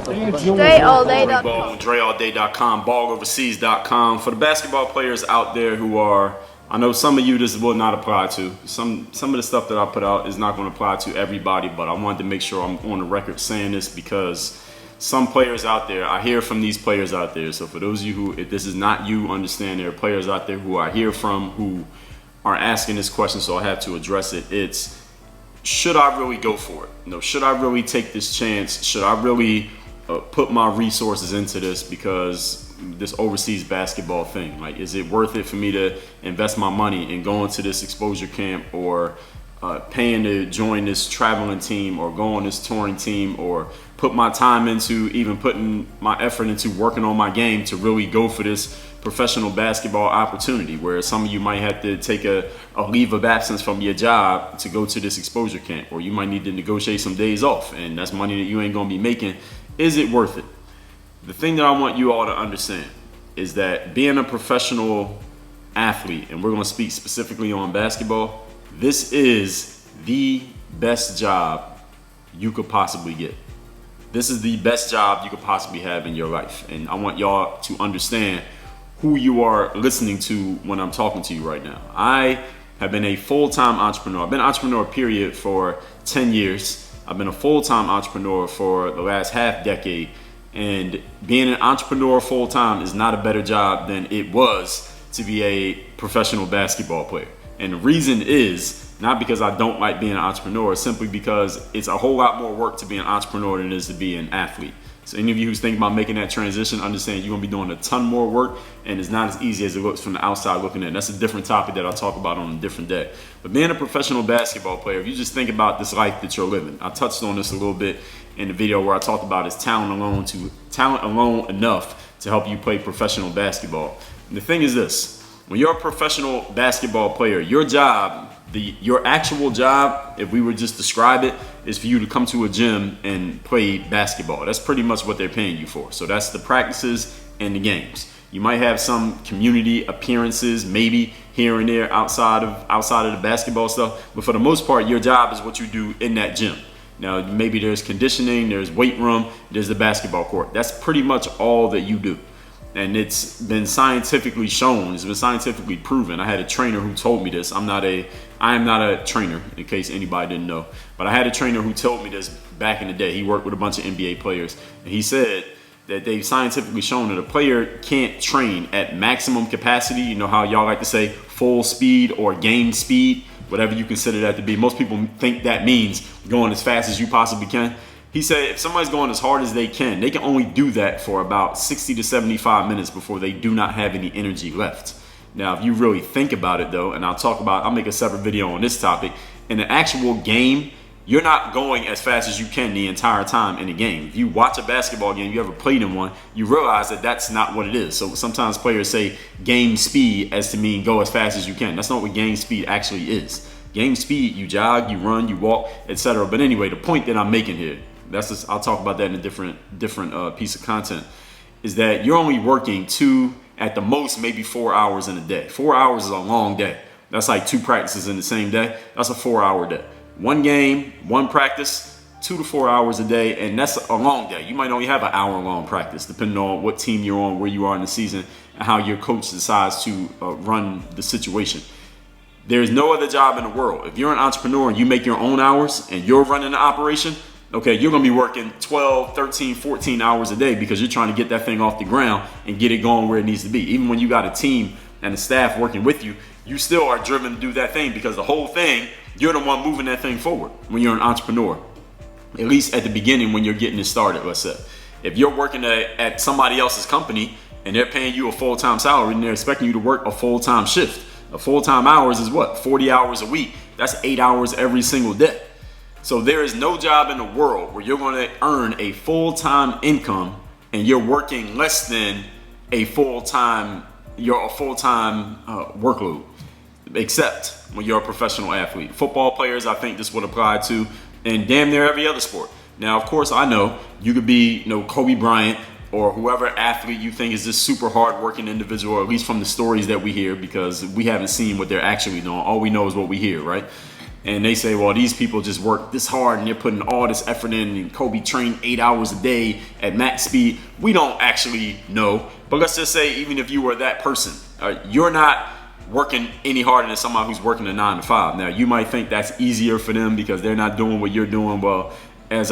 DreAllDay.com. DreAllDay.com, balloverseas.com. For the basketball players out there who are, I know some of you this will not apply to. Some of the stuff that I put out is not going to apply to everybody, but I wanted to make sure I'm on the record saying this because some players out there, I hear from these players out there. So for those of you who, if this is not you, understand there are players out there who I hear from who are asking this question, so I have to address it. It's, should I really go for it? Should I really take this chance? Should I really put my resources into this because this overseas basketball thing? Like, is it worth it for me to invest my money and go into this exposure camp, or paying to join this traveling team, or go on this touring team, or put my time into even putting my effort into working on my game to really go for this professional basketball opportunity, where some of you might have to take a leave of absence from your job to go to this exposure camp, or you might need to negotiate some days off, and that's money that you ain't gonna be making. Is it worth it? The thing that I want you all to understand is that being a professional athlete, and we're gonna speak specifically on basketball, this is the best job you could possibly get. This is the best job you could possibly have in your life. And I want y'all to understand who you are listening to when I'm talking to you right now. I have been a full-time entrepreneur. I've been an entrepreneur, period, for 10 years. I've been a full-time entrepreneur for the last half decade. And being an entrepreneur full-time is not a better job than it was to be a professional basketball player. And the reason is not because I don't like being an entrepreneur, simply because it's a whole lot more work to be an entrepreneur than it is to be an athlete. So any of you who's thinking about making that transition, understand you're gonna be doing a ton more work, and it's not as easy as it looks from the outside looking in. That's a different topic that I'll talk about on a different day. But being a professional basketball player, if you just think about this life that you're living, I touched on this a little bit in the video where I talked about is talent alone enough to help you play professional basketball. And the thing is this: when you're a professional basketball player, your job, your actual job, if we would just describe it, is for you to come to a gym and play basketball. That's pretty much what they're paying you for. So that's the practices and the games. You might have some community appearances, maybe here and there outside of the basketball stuff, but for the most part, your job is what you do in that gym. Now, maybe there's conditioning, there's weight room, there's the basketball court. That's pretty much all that you do. And it's been scientifically shown, it's been scientifically proven. I had a trainer who told me this. I am not a trainer, in case anybody didn't know. But I had a trainer who told me this back in the day. He worked with a bunch of NBA players. And he said that they've scientifically shown that a player can't train at maximum capacity. You know how y'all like to say full speed or game speed, whatever you consider that to be. Most people think that means going as fast as you possibly can. He said if somebody's going as hard as they can only do that for about 60 to 75 minutes before they do not have any energy left. Now, if you really think about it though, and I'll make a separate video on this topic, in an actual game, you're not going as fast as you can the entire time in a game. If you watch a basketball game, you ever played in one, you realize that that's not what it is. So sometimes players say game speed as to mean go as fast as you can. That's not what game speed actually is. Game speed, you jog, you run, you walk, etc. But anyway, the point that I'm making here, I'll talk about that in a different piece of content, is that you're only working 2, at the most, maybe 4 hours in a day. 4 hours is a long day. That's like 2 practices in the same day. That's a 4-hour day. 1 game, 1 practice, 2 to 4 hours a day, and that's a long day. You might only have an hour-long practice, depending on what team you're on, where you are in the season, and how your coach decides to run the situation. There's no other job in the world. If you're an entrepreneur and you make your own hours and you're running the operation, okay, you're gonna be working 12, 13, 14 hours a day because you're trying to get that thing off the ground and get it going where it needs to be. Even when you got a team and a staff working with you, you still are driven to do that thing because the whole thing, you're the one moving that thing forward when you're an entrepreneur. At least at the beginning when you're getting it started, let's say. If you're working at somebody else's company and they're paying you a full-time salary and they're expecting you to work a full-time shift, a full-time hours is what? 40 hours a week. That's 8 hours every single day. So there is no job in the world where you're going to earn a full-time income and you're working less than a full-time workload, except when you're a professional athlete. Football players, I think this would apply to, and damn near every other sport. Now, of course, I know you could be, Kobe Bryant or whoever athlete you think is this super hard-working individual, or at least from the stories that we hear, because we haven't seen what they're actually doing. All we know is what we hear, right? and they say, well, these people just work this hard and they're putting all this effort in, and Kobe trained 8 hours a day at max speed. We don't actually know, but let's just say even if you were that person, you're not working any harder than somebody who's working a 9 to 5. Now, you might think that's easier for them because they're not doing what you're doing. Well, as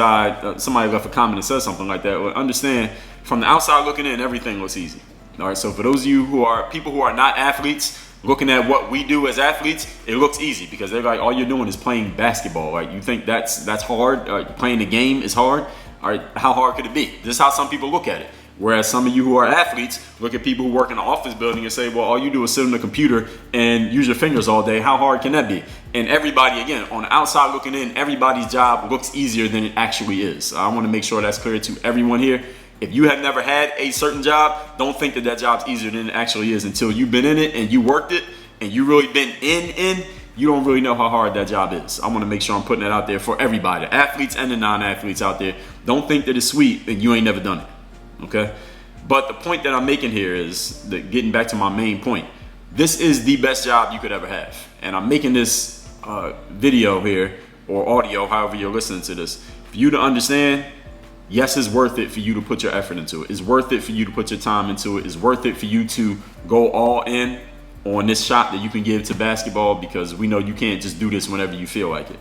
somebody left a comment and said something like that, well, understand, from the outside looking in, everything looks easy. All right, so for those of you who are people who are not athletes, looking at what we do as athletes, it looks easy because they're like, all you're doing is playing basketball. Right? You think that's hard? Playing the game is hard? All right, how hard could it be? This is how some people look at it. Whereas some of you who are athletes look at people who work in an office building and say, well, all you do is sit on the computer and use your fingers all day. How hard can that be? And everybody, again, on the outside looking in, everybody's job looks easier than it actually is. I want to make sure that's clear to everyone here. If you have never had a certain job, don't think that job's easier than it actually is until you've been in it and you worked it and you really been in. You don't really know how hard that job is. I want to make sure I'm putting that out there for everybody, the athletes and the non-athletes out there. Don't think that it's sweet and you ain't never done it. Okay, but the point that I'm making here is that, getting back to my main point, this is the best job you could ever have, and I'm making this video here, or audio, however you're listening to this, for you to understand. Yes, it's worth it for you to put your effort into it. It's worth it for you to put your time into it. It's worth it for you to go all in on this shot that you can give to basketball, because we know you can't just do this whenever you feel like it.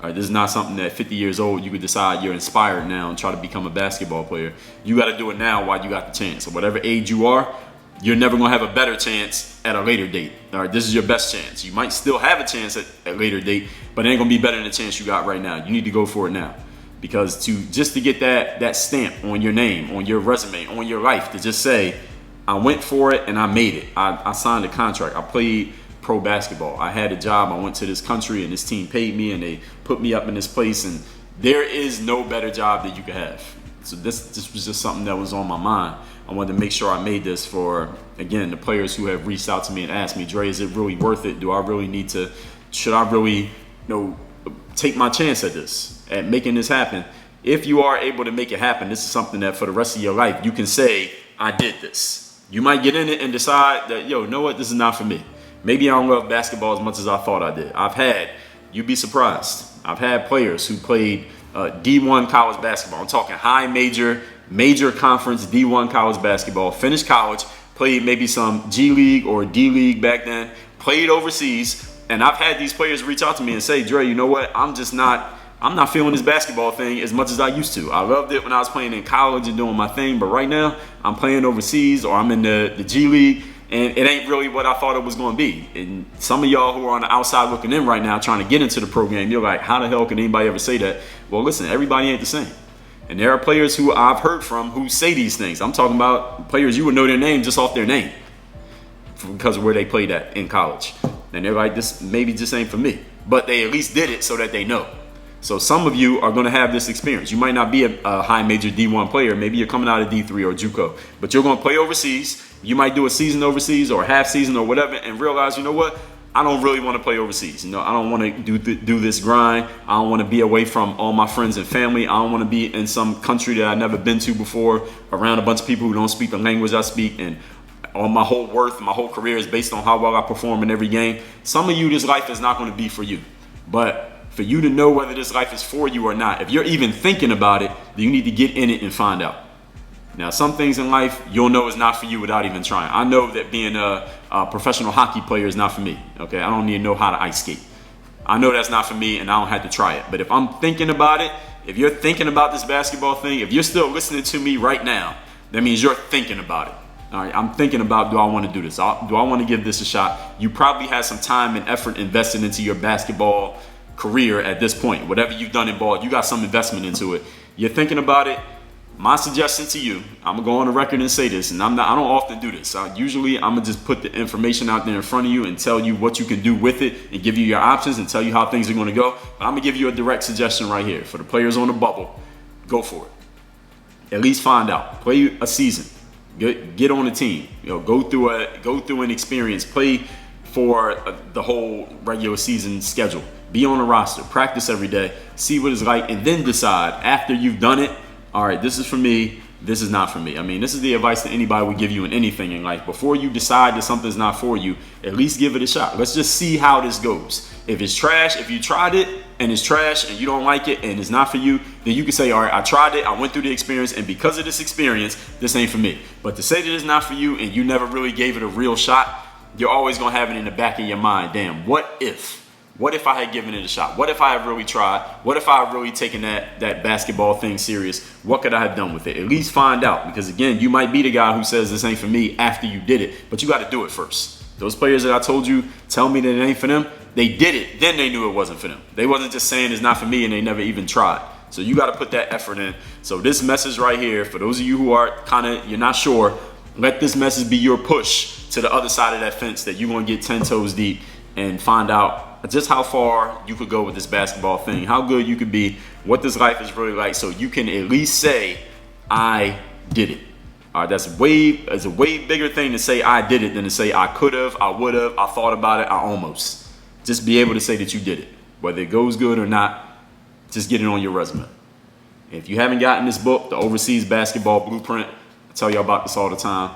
All right, this is not something that 50 years old you could decide you're inspired now and try to become a basketball player. You got to do it now while you got the chance. So whatever age you are, you're never going to have a better chance at a later date. All right, this is your best chance. You might still have a chance at a later date, but it ain't going to be better than the chance you got right now. You need to go for it now, because just to get that stamp on your name, on your resume, on your life, to just say, I went for it and I made it. I signed a contract. I played pro basketball. I had a job. I went to this country and this team paid me and they put me up in this place, and there is no better job that you could have. So this was just something that was on my mind. I wanted to make sure I made this for, again, the players who have reached out to me and asked me, Dre, is it really worth it? Should I really, take my chance at this, at making this happen? If you are able to make it happen, this is something that for the rest of your life, you can say, I did this. You might get in it and decide that, you know what, this is not for me. Maybe I don't love basketball as much as I thought I did. You'd be surprised, I've had players who played D1 college basketball. I'm talking high major conference D1 college basketball, finished college, played maybe some G League or D League back then, played overseas, and I've had these players reach out to me and say, Dre, you know what, I'm not feeling this basketball thing as much as I used to. I loved it when I was playing in college and doing my thing, but right now I'm playing overseas, or I'm in the G League, and it ain't really what I thought it was going to be. And some of y'all who are on the outside looking in right now trying to get into the program, you're like, how the hell can anybody ever say that? Well, listen, everybody ain't the same. And there are players who I've heard from who say these things. I'm talking about players you would know their name just off their name because of where they played at in college. And they're like, this maybe just ain't for me. But they at least did it so that they know. So some of you are going to have this experience. You might not be a high major D1 player. Maybe you're coming out of D3 or JUCO, but you're going to play overseas. You might do a season overseas or a half season or whatever, and realize, you know what? I don't really want to play overseas. I don't want to do this grind. I don't want to be away from all my friends and family. I don't want to be in some country that I've never been to before, around a bunch of people who don't speak the language I speak, and all my whole worth, my whole career is based on how well I perform in every game. Some of you, this life is not going to be for you, but for you to know whether this life is for you or not, if you're even thinking about it, then you need to get in it and find out. Now, some things in life you'll know is not for you without even trying. I know that being a professional hockey player is not for me. Okay, I don't need to know how to ice skate. I know that's not for me, and I don't have to try it. But if I'm thinking about it, if you're thinking about this basketball thing, if you're still listening to me right now, that means you're thinking about it. All right, I'm thinking about, do I want to do this? Do I want to give this a shot? You probably had some time and effort invested into your basketball career at this point. Whatever you've done in ball, you got some investment into it. You're thinking about it. My suggestion to you, I'm gonna go on the record and say this, and I don't often do this. Usually I'm gonna just put the information out there in front of you and tell you what you can do with it and give you your options and tell you how things are gonna go. But I'm gonna give you a direct suggestion right here. For the players on the bubble, go for it. At least find out. Play a season. Get on a team. Go through an experience. Play for the whole regular season schedule. Be on a roster. Practice every day. See what it's like, and then decide after you've done it. All right, this is for me. this is not for me. I mean, this is the advice that anybody would give you in anything in life. Before you decide that something's not for you, at least give it a shot. Let's just see how this goes. If it's trash, if you tried it and it's trash and you don't like it and it's not for you, then you can say, all right, I tried it, I went through the experience, and because of this experience, this ain't for me. But to say that it's not for you and you never really gave it a real shot, you're always gonna have it in the back of your mind. Damn, what if? What if I had given it a shot? What if I had really tried? What if I had really taken that basketball thing serious? What could I have done with it? At least find out, because again, you might be the guy who says this ain't for me after you did it, but you got to do it first. Those players that I told you tell me that it ain't for them, they did it, then they knew it wasn't for them. They wasn't just saying it's not for me and they never even tried. So you got to put that effort in. So this message right here, for those of you who are you're not sure, let this message be your push to the other side of that fence that you're going to get 10 toes deep and find out just how far you could go with this basketball thing, how good you could be, what this life is really like, so you can at least say, I did it. All right, that's a way bigger thing to say I did it than to say I could have, I would have, I thought about it, I almost. Just be able to say that you did it. Whether it goes good or not, just get it on your resume. If you haven't gotten this book, The Overseas Basketball Blueprint, I tell you about this all the time.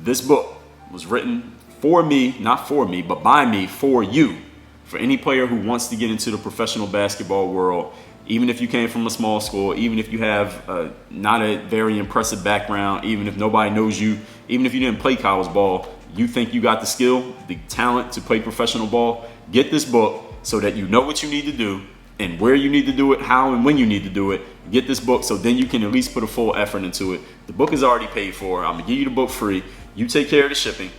This book was written for me, not for me, but by me, for you. For any player who wants to get into the professional basketball world, even if you came from a small school, even if you have not a very impressive background, even if nobody knows you, even if you didn't play college ball, you think you got the skill, the talent to play professional ball, get this book so that you know what you need to do and where you need to do it, how and when you need to do it. Get this book so then you can at least put a full effort into it. The book is already paid for. I'm going to give you the book free. You take care of the shipping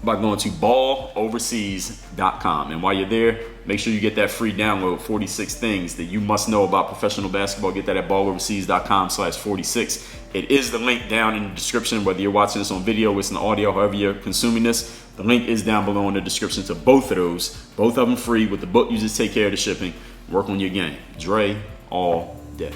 by going to balloverseas.com. And while you're there, make sure you get that free download, 46 things that you must know about professional basketball. Get that at balloverseas.com/46. It is the link down in the description, whether you're watching this on video, it's in audio, however you're consuming this. The link is down below in the description to both of those. Both of them free. With the book, you just take care of the shipping. Work on your game. Dre all day.